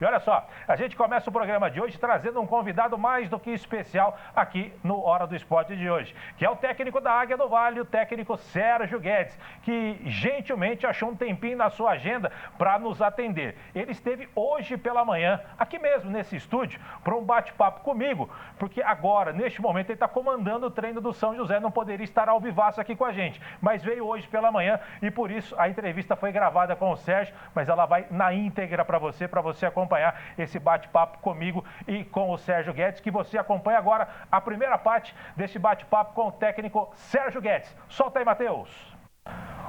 E olha só, a gente começa o programa de hoje trazendo um convidado mais do que especial aqui no Hora do Esporte de hoje, que é o técnico da Águia do Vale, o técnico Sérgio Guedes, que gentilmente achou um tempinho na sua agenda para nos atender. Ele esteve hoje pela manhã, aqui mesmo nesse estúdio, para um bate-papo comigo, porque agora, neste momento, ele está comandando o treino do São José, não poderia estar ao vivaço aqui com a gente, mas veio hoje pela manhã e por isso a entrevista foi gravada com o Sérgio, mas ela vai na íntegra para você acompanhar esse bate-papo comigo e com o Sérgio Guedes, que você acompanha agora a primeira parte desse bate-papo com o técnico Sérgio Guedes. Solta aí, Matheus.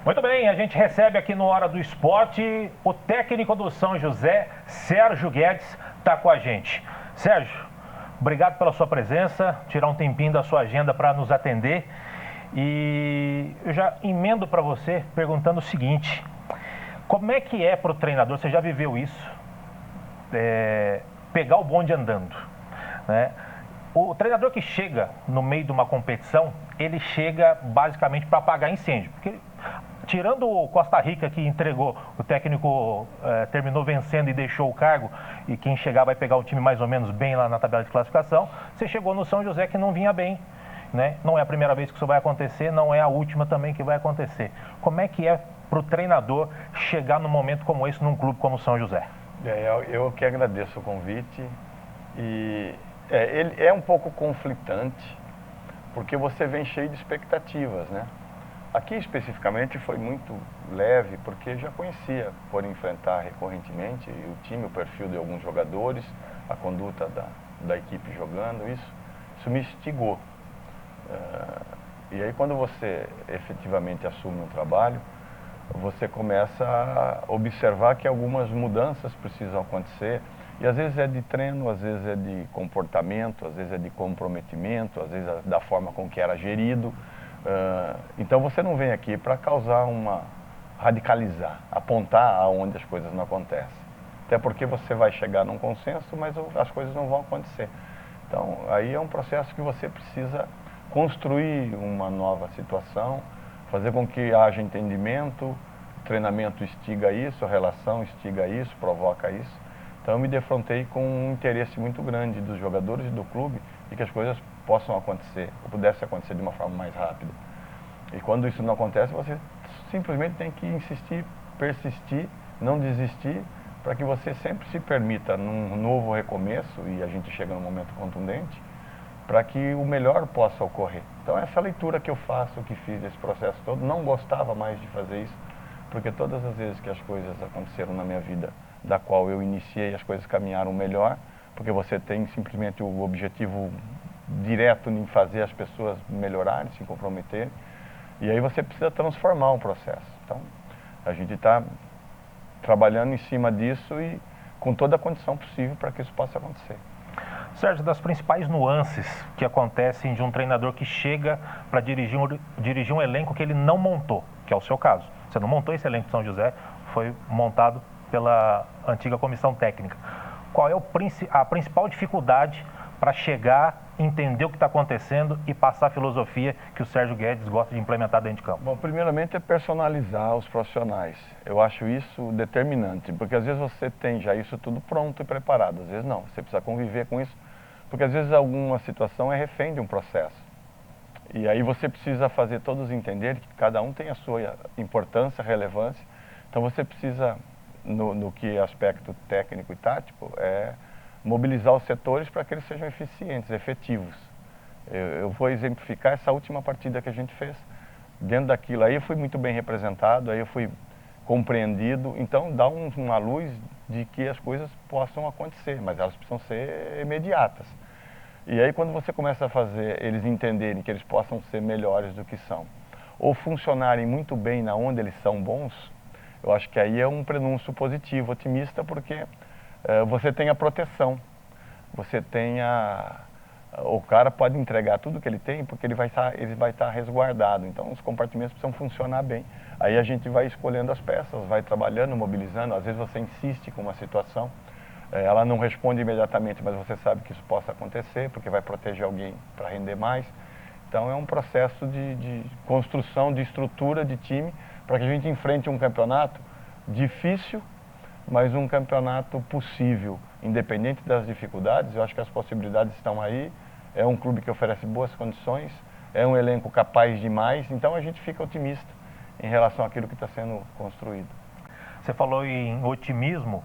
Muito bem, a gente recebe aqui no Hora do Esporte o técnico do São José, Sérgio Guedes, está com a gente. Sérgio, obrigado pela sua presença, tirar um tempinho da sua agenda para nos atender. E eu já emendo para você perguntando o seguinte: como é que é para o treinador, você já viveu isso, pegar o bonde andando, né? O treinador que chega no meio de uma competição, ele chega basicamente para apagar incêndio, porque tirando o Costa Rica, que entregou, o técnico terminou vencendo e deixou o cargo, e quem chegar vai pegar o time mais ou menos bem lá na tabela de classificação, você chegou no São José que não vinha bem, né? Não é a primeira vez que isso vai acontecer, não é a última também que vai acontecer. Como é que é para o treinador chegar num momento como esse num clube como o São José? Eu que agradeço o convite e ele é um pouco conflitante porque você vem cheio de expectativas, né? Aqui especificamente foi muito leve porque já conhecia por enfrentar recorrentemente o time, o perfil de alguns jogadores, a conduta da equipe jogando, isso me instigou. E aí quando você efetivamente assume um trabalho, você começa a observar que algumas mudanças precisam acontecer, e às vezes é de treino, às vezes é de comportamento, às vezes é de comprometimento, às vezes é da forma com que era gerido. Então você não vem aqui para causar radicalizar, apontar aonde as coisas não acontecem. Até porque você vai chegar num consenso, mas as coisas não vão acontecer. Então aí é um processo que você precisa construir uma nova situação, fazer com que haja entendimento, o treinamento instiga isso, a relação instiga isso, provoca isso. Então eu me defrontei com um interesse muito grande dos jogadores e do clube de que as coisas possam acontecer, ou pudessem acontecer de uma forma mais rápida. E quando isso não acontece, você simplesmente tem que insistir, persistir, não desistir, para que você sempre se permita num novo recomeço, e a gente chega num momento contundente, para que o melhor possa ocorrer. Então essa leitura que eu faço, que fiz desse processo todo, não gostava mais de fazer isso, porque todas as vezes que as coisas aconteceram na minha vida, da qual eu iniciei, as coisas caminharam melhor, porque você tem simplesmente o objetivo direto em fazer as pessoas melhorarem, se comprometerem, e aí você precisa transformar um processo. Então a gente está trabalhando em cima disso e com toda a condição possível para que isso possa acontecer. Sérgio, das principais nuances que acontecem de um treinador que chega para dirigir um elenco que ele não montou, que é o seu caso. Você não montou esse elenco de São José, foi montado pela antiga comissão técnica. Qual é a principal dificuldade para chegar, entender o que está acontecendo e passar a filosofia que o Sérgio Guedes gosta de implementar dentro de campo? Bom, primeiramente é personalizar os profissionais. Eu acho isso determinante, porque às vezes você tem já isso tudo pronto e preparado, às vezes não. Você precisa conviver com isso, porque às vezes alguma situação é refém de um processo. E aí você precisa fazer todos entenderem que cada um tem a sua importância, relevância. Então você precisa, no que aspecto técnico e tático, mobilizar os setores para que eles sejam eficientes, efetivos. Eu vou exemplificar essa última partida que a gente fez. Dentro daquilo aí eu fui muito bem representado, aí eu fui compreendido. Então dá uma luz de que as coisas possam acontecer, mas elas precisam ser imediatas. E aí quando você começa a fazer eles entenderem que eles possam ser melhores do que são, ou funcionarem muito bem na onde eles são bons, eu acho que aí é um prenúncio positivo, otimista, porque você tem a proteção, você tem o cara pode entregar tudo que ele tem, porque ele vai estar resguardado. Então os compartimentos precisam funcionar bem. Aí a gente vai escolhendo as peças, vai trabalhando, mobilizando. Às vezes você insiste com uma situação, ela não responde imediatamente, mas você sabe que isso possa acontecer, porque vai proteger alguém para render mais. Então é um processo de construção de estrutura de time, para que a gente enfrente um campeonato difícil, mas um campeonato possível, independente das dificuldades. Eu acho que as possibilidades estão aí. É um clube que oferece boas condições, é um elenco capaz de mais, então a gente fica otimista em relação àquilo que está sendo construído. Você falou em otimismo,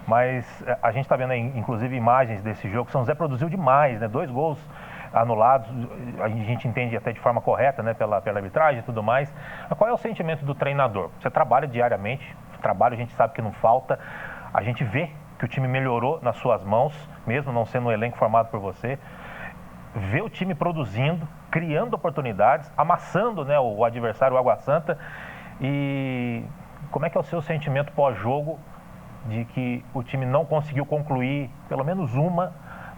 mas a gente está vendo aí, inclusive, imagens desse jogo. São José produziu demais, né? 2 gols anulados, a gente entende até de forma correta, né? Pela arbitragem e tudo mais. Mas qual é o sentimento do treinador? Você trabalha diariamente, trabalho a gente sabe que não falta, a gente vê que o time melhorou nas suas mãos, mesmo não sendo um elenco formado por você. Vê o time produzindo, criando oportunidades, amassando, né, o adversário, o Água Santa. E como é que é o seu sentimento pós-jogo de que o time não conseguiu concluir pelo menos uma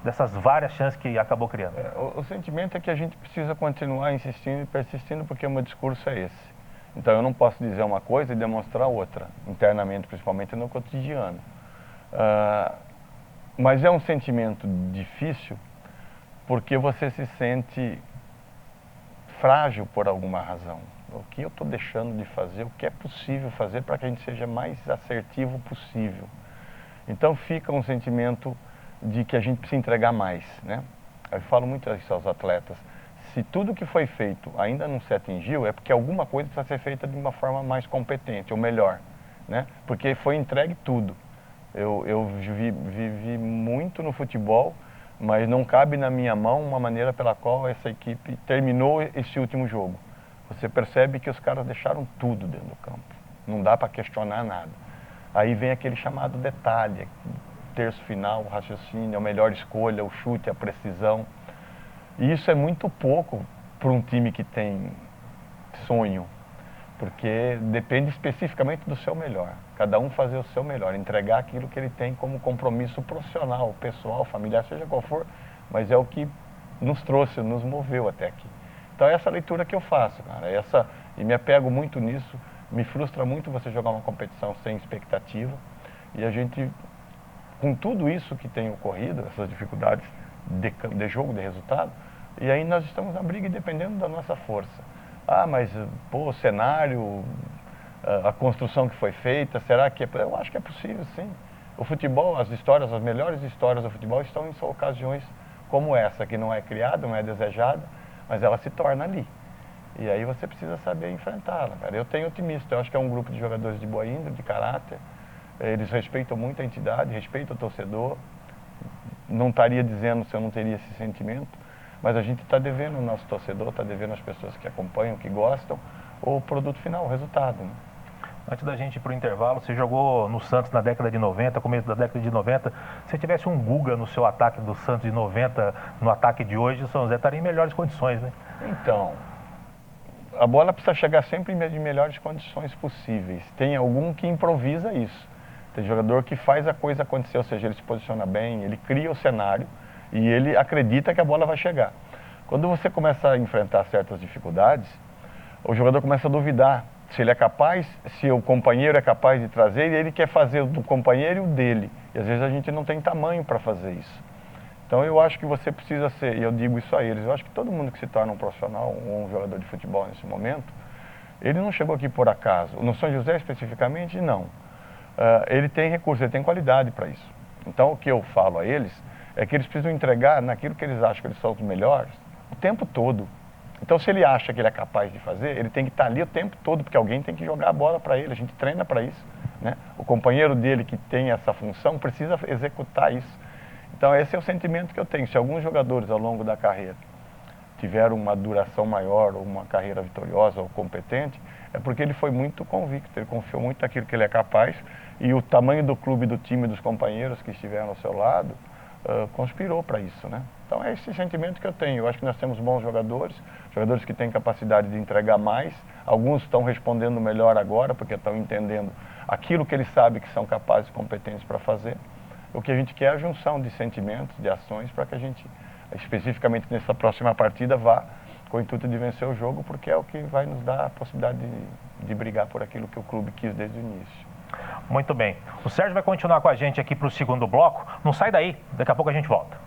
dessas várias chances que acabou criando? O sentimento é que a gente precisa continuar insistindo e persistindo, porque o meu discurso é esse. Então eu não posso dizer uma coisa e demonstrar outra, internamente, principalmente no cotidiano. Mas é um sentimento difícil, porque você se sente frágil por alguma razão. O que eu estou deixando de fazer, o que é possível fazer para que a gente seja mais assertivo possível. Então fica um sentimento de que a gente precisa entregar mais, né? Eu falo muito isso aos atletas. Se tudo que foi feito ainda não se atingiu, é porque alguma coisa precisa ser feita de uma forma mais competente, ou melhor, né? Porque foi entregue tudo. Eu vivi muito no futebol, mas não cabe na minha mão uma maneira pela qual essa equipe terminou esse último jogo. Você percebe que os caras deixaram tudo dentro do campo. Não dá para questionar nada. Aí vem aquele chamado detalhe, terço final, o raciocínio, a melhor escolha, o chute, a precisão. E isso é muito pouco para um time que tem sonho, porque depende especificamente do seu melhor. Cada um fazer o seu melhor, entregar aquilo que ele tem como compromisso profissional, pessoal, familiar, seja qual for, mas é o que nos trouxe, nos moveu até aqui. Então é essa leitura que eu faço, cara, e me apego muito nisso. Me frustra muito você jogar uma competição sem expectativa, e a gente, com tudo isso que tem ocorrido, essas dificuldades de jogo, de resultado, e aí nós estamos na briga dependendo da nossa força. Mas pô, o cenário, a construção que foi feita, será que eu acho que é possível, sim. O futebol, as melhores histórias do futebol estão em ocasiões como essa, que não é criada, não é desejada, mas ela se torna ali. E aí você precisa saber enfrentá-la, cara. Eu tenho otimista, eu acho que é um grupo de jogadores de boa índole, de caráter. Eles respeitam muito a entidade, respeitam o torcedor. Não estaria dizendo se eu não teria esse sentimento, mas a gente está devendo o nosso torcedor, está devendo as pessoas que acompanham, que gostam, o produto final, o resultado, né? Antes da gente ir para o intervalo, você jogou no Santos na década de 90, começo da década de 90. Se tivesse um Guga no seu ataque do Santos de 90, no ataque de hoje, o São José estaria em melhores condições, né? Então, a bola precisa chegar sempre em melhores condições possíveis. Tem algum que improvisa isso. Tem jogador que faz a coisa acontecer, ou seja, ele se posiciona bem, ele cria o cenário e ele acredita que a bola vai chegar. Quando você começa a enfrentar certas dificuldades, o jogador começa a duvidar se ele é capaz, se o companheiro é capaz de trazer, e ele quer fazer do companheiro e o dele. E às vezes a gente não tem tamanho para fazer isso. Então eu acho que você precisa ser, e eu digo isso a eles, eu acho que todo mundo que se torna um profissional ou um jogador de futebol nesse momento, ele não chegou aqui por acaso. No São José especificamente, não. Ele tem recurso, ele tem qualidade para isso. Então o que eu falo a eles é que eles precisam entregar naquilo que eles acham que eles são os melhores o tempo todo. Então se ele acha que ele é capaz de fazer, ele tem que estar ali o tempo todo, porque alguém tem que jogar a bola para ele, a gente treina para isso, né? O companheiro dele que tem essa função precisa executar isso. Então esse é o sentimento que eu tenho. Se alguns jogadores ao longo da carreira tiveram uma duração maior, ou uma carreira vitoriosa ou competente, é porque ele foi muito convicto, ele confiou muito naquilo que ele é capaz, e o tamanho do clube, do time, dos companheiros que estiveram ao seu lado, conspirou para isso, né? Então é esse sentimento que eu tenho. Eu acho que nós temos bons jogadores, jogadores que têm capacidade de entregar mais. Alguns estão respondendo melhor agora, porque estão entendendo aquilo que eles sabem que são capazes e competentes para fazer. O que a gente quer é a junção de sentimentos, de ações, para que a gente, especificamente nessa próxima partida, vá com o intuito de vencer o jogo, porque é o que vai nos dar a possibilidade de brigar por aquilo que o clube quis desde o início. Muito bem. O Sérgio vai continuar com a gente aqui para o segundo bloco. Não sai daí, daqui a pouco a gente volta.